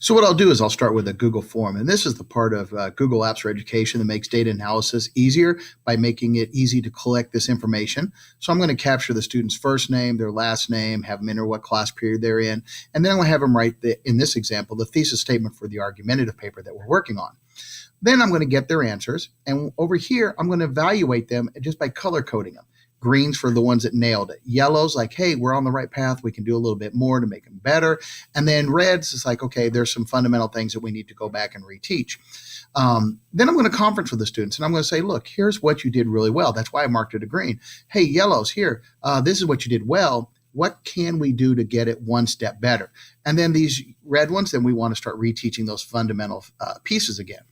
So what I'll do is I'll start with a Google form, and this is the part of Google Apps for Education that makes data analysis easier by making it easy to collect this information. So I'm going to capture the student's first name, their last name, have them enter what class period they're in, and then I'm going to have them write, in this example, the thesis statement for the argumentative paper that we're working on. Then I'm going to get their answers, and over here, I'm going to evaluate them just by color coding them. Greens for the ones that nailed it. Yellows, like, hey, we're on the right path. We can do a little bit more to make them better. And then reds, it's like, okay, there's some fundamental things that we need to go back and reteach. Then I'm going to conference with the students, and I'm going to say, look, here's what you did really well. That's why I marked it a green. Hey, yellows, here, this is what you did well. What can we do to get it one step better? And then these red ones, then we want to start reteaching those fundamental pieces again.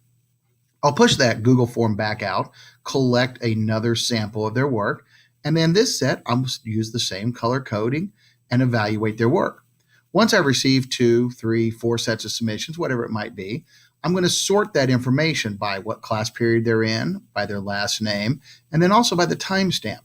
I'll push that Google form back out, collect another sample of their work, and then this set, I'm going to use the same color coding and evaluate their work. Once I've received 2, 3, 4 sets of submissions, whatever it might be, I'm going to sort that information by what class period they're in, by their last name, and then also by the timestamp.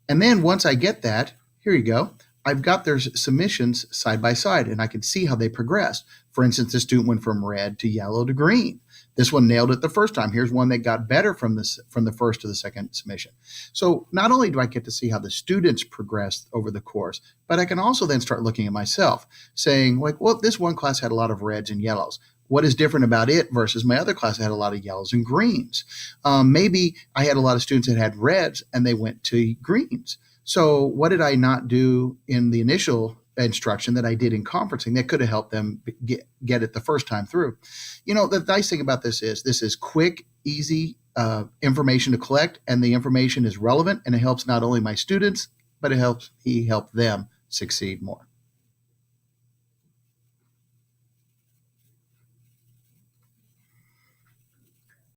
And then once I get that, here you go. I've got their submissions side by side, and I can see how they progressed. For instance, this student went from red to yellow to green. This one nailed it the first time. Here's one that got better from the first to the second submission. So not only do I get to see how the students progressed over the course, but I can also then start looking at myself, saying, like, well, this one class had a lot of reds and yellows. What is different about it versus my other class that had a lot of yellows and greens? Maybe I had a lot of students that had reds and they went to greens. So what did I not do in the initial instruction that I did in conferencing that could have helped them get it the first time through? You know, the nice thing about this is quick, easy information to collect, and the information is relevant, and it helps not only my students, but it helps me help them succeed more.